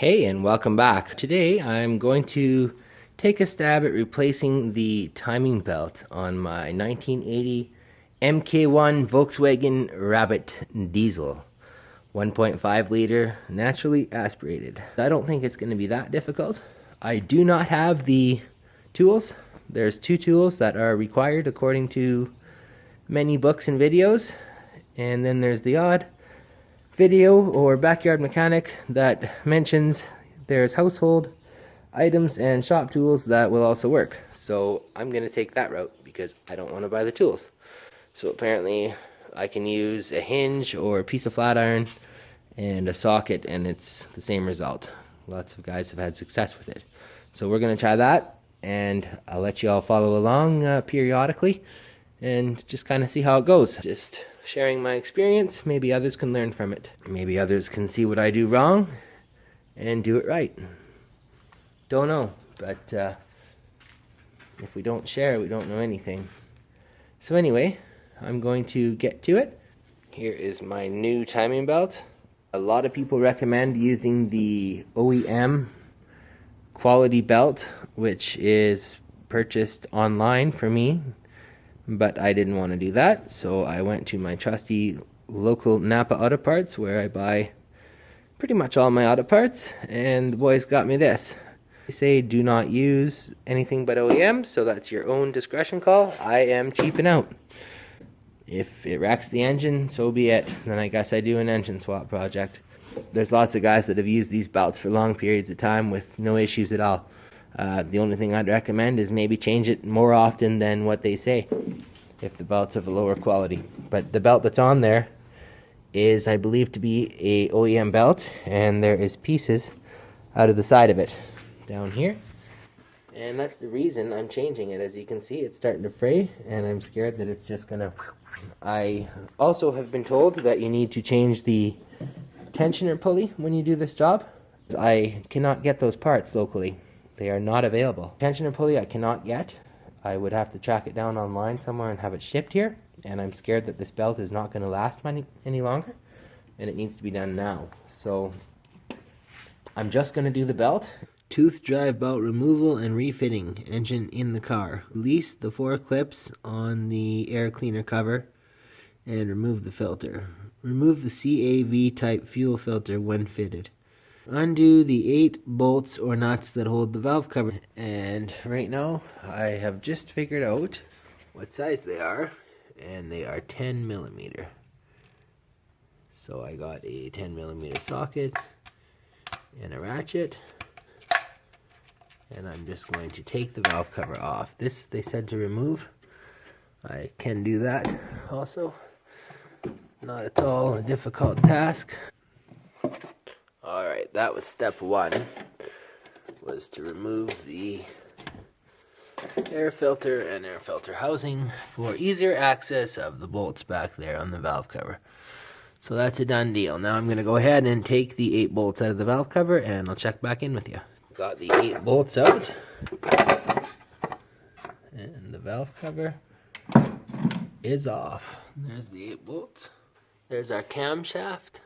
Hey, and welcome back. Today I'm going to take a stab at replacing the timing belt on my 1980 MK1 Volkswagen Rabbit diesel. 1.5 liter, naturally aspirated. I don't think it's going to be that difficult. I do not have the tools. There's two tools that are required according to many books and videos. And then there's the odd video or backyard mechanic that mentions there's household items and shop tools that will also work. So I'm going to take that route because I don't want to buy the tools. So apparently I can use a hinge or a piece of flat iron and a socket and it's the same result. Lots of guys have had success with it. So we're going to try that, and I'll let you all follow along periodically and just kind of see how it goes. Just sharing my experience. Maybe others can learn from it. Maybe others can see what I do wrong and do it right. Don't know, but if we don't share, we don't know anything. So anyway, I'm going to get to it. Here is my new timing belt. A lot of people recommend using the OEM quality belt, which is purchased online for me, but I didn't want to do that, so I went to my trusty local Napa Auto Parts where I buy pretty much all my auto parts, and the boys got me this. They say do not use anything but OEM, so that's your own discretion call. I am cheaping out. If it wrecks the engine, so be it. Then I guess I do an engine swap project. There's lots of guys that have used these belts for long periods of time with no issues at all. The only thing I'd recommend is maybe change it more often than what they say if the belt's of a lower quality. But the belt that's on there is, I believe, to be a OEM belt, and there is pieces out of the side of it down here. And that's the reason I'm changing it. As you can see, it's starting to fray, and I'm scared that it's just gonna... I also have been told that you need to change the tensioner pulley when you do this job. I cannot get those parts locally. They are not available. Tensioner pulley I cannot get. I would have to track it down online somewhere and have it shipped here, and I'm scared that this belt is not going to last any longer, and it needs to be done now. So I'm just going to do the belt. Tooth drive belt removal and refitting. Engine in the car. Release the 4 clips on the air cleaner cover and remove the filter. Remove the CAV type fuel filter when fitted. Undo the 8 bolts or nuts that hold the valve cover. And right now I have just figured out what size they are, and they are 10 millimeter. So I got a 10 millimeter socket and a ratchet, and I'm just going to take the valve cover off. This they said to remove. I can do that also. Not at all a difficult task. Alright, that was step 1, was to remove the air filter and air filter housing for easier access of the bolts back there on the valve cover. So that's a done deal. Now I'm going to go ahead and take the 8 bolts out of the valve cover, and I'll check back in with you. Got the 8 bolts out, and the valve cover is off. There's the 8 bolts. There's our camshaft.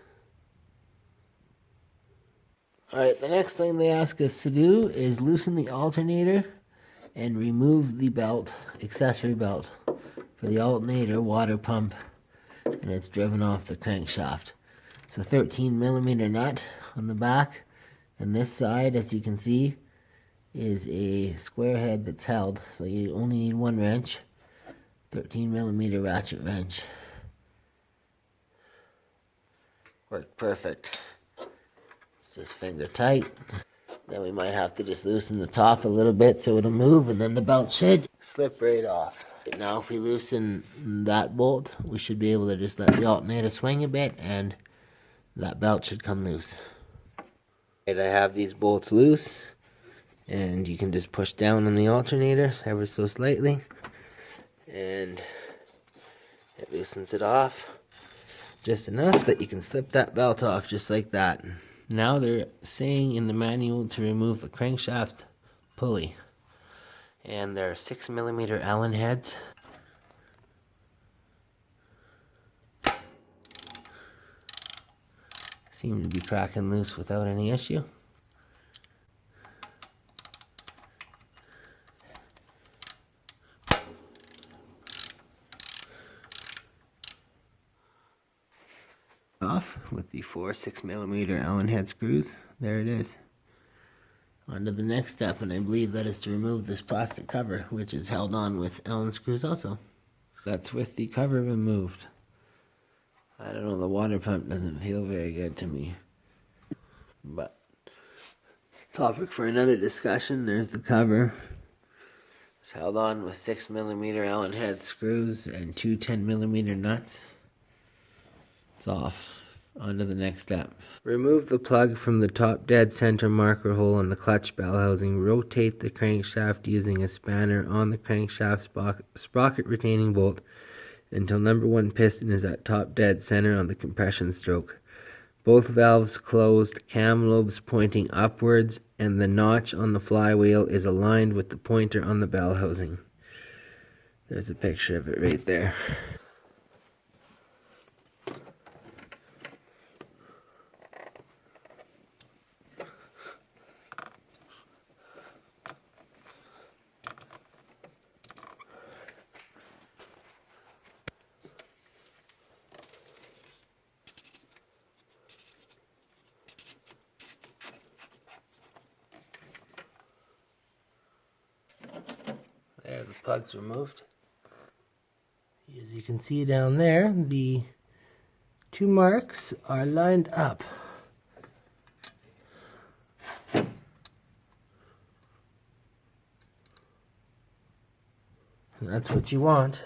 Alright, the next thing they ask us to do is loosen the alternator and remove the belt, accessory belt, for the alternator water pump, and it's driven off the crankshaft. It's a 13 millimeter nut on the back, and this side, as you can see, is a square head that's held, so you only need 1 wrench, 13 millimeter ratchet wrench. Worked perfect. It's just finger tight. Then we might have to just loosen the top a little bit so it'll move, and then the belt should slip right off. Now if we loosen that bolt, we should be able to just let the alternator swing a bit, and that belt should come loose. I have these bolts loose, and you can just push down on the alternator ever so slightly, and it loosens it off just enough that you can slip that belt off just like that. Now they're saying in the manual to remove the crankshaft pulley, and there are 6 millimeter Allen heads. Seem to be cracking loose without any issue. off with the 4 6mm Allen head screws. There it is. On to the next step, and I believe that is to remove this plastic cover, which is held on with Allen screws also. That's with the cover removed. I don't know, the water pump doesn't feel very good to me. But it's a topic for another discussion. There's the cover. It's held on with 6mm Allen head screws and 2 10mm nuts. It's off. On to the next step. Remove the plug from the top dead center marker hole on the clutch bell housing. Rotate the crankshaft using a spanner on the crankshaft sprocket retaining bolt until number 1 piston is at top dead center on the compression stroke. Both valves closed, cam lobes pointing upwards, and the notch on the flywheel is aligned with the pointer on the bell housing. There's a picture of it right there. There, the plug's removed. As you can see down there, the 2 marks are lined up. And that's what you want.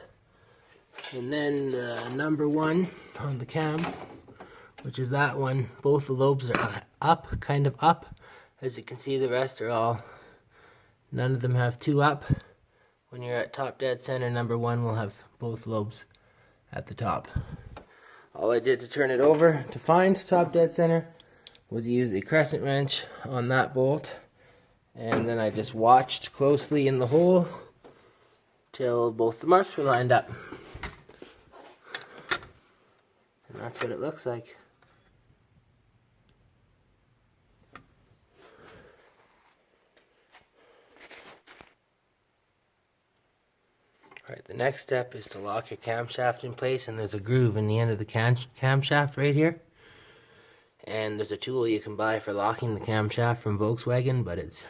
And then number 1 on the cam, which is that one, both the lobes are up, kind of up. As you can see, the rest are all, none of them have 2 up. When you're at top dead center, number 1 will have both lobes at the top. All I did to turn it over to find top dead center was use a crescent wrench on that bolt, and then I just watched closely in the hole till both the marks were lined up. And that's what it looks like. Alright, the next step is to lock your camshaft in place, and there's a groove in the end of the camshaft right here. And there's a tool you can buy for locking the camshaft from Volkswagen, but it's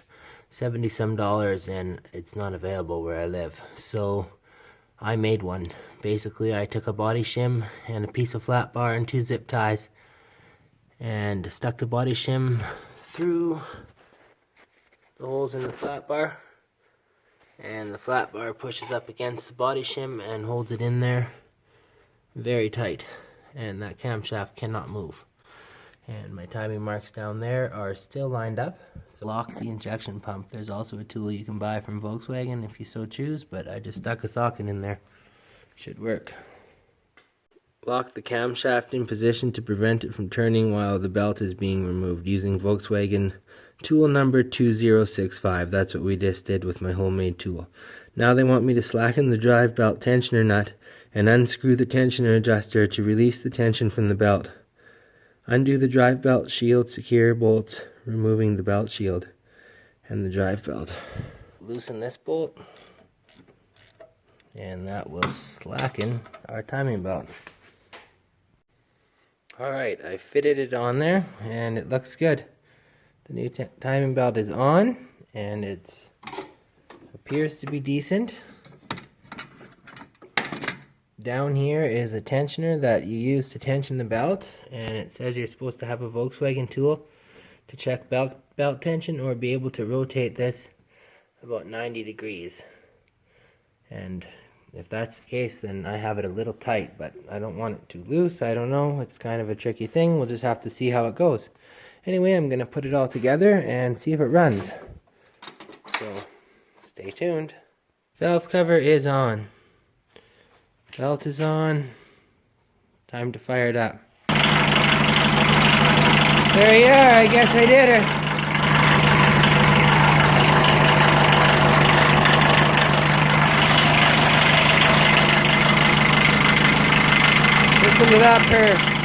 $70 some and it's not available where I live. So I made one. Basically, I took a body shim and a piece of flat bar and 2 zip ties and stuck the body shim through the holes in the flat bar. And the flat bar pushes up against the body shim and holds it in there very tight, and that camshaft cannot move. And my timing marks down there are still lined up. So lock the injection pump. There's also a tool you can buy from Volkswagen if you so choose, but I just stuck a socket in there. Should work. Lock the camshaft in position to prevent it from turning while the belt is being removed using Volkswagen tool number 2065. That's what we just did with my homemade tool. Now they want me to slacken the drive belt tensioner nut and unscrew the tensioner adjuster to release the tension from the belt. Undo the drive belt shield secure bolts, removing the belt shield and the drive belt. Loosen this bolt, and that will slacken our timing belt. Alright, I fitted it on there and it looks good. The new timing belt is on, and it appears to be decent. Down here is a tensioner that you use to tension the belt, and it says you're supposed to have a Volkswagen tool to check belt tension or be able to rotate this about 90 degrees. And if that's the case, then I have it a little tight, but I don't want it too loose. I don't know. It's kind of a tricky thing. We'll just have to see how it goes. Anyway, I'm going to put it all together and see if it runs. So, stay tuned. Valve cover is on. Belt is on. Time to fire it up. There you are. I guess I did her. Listen to that purr.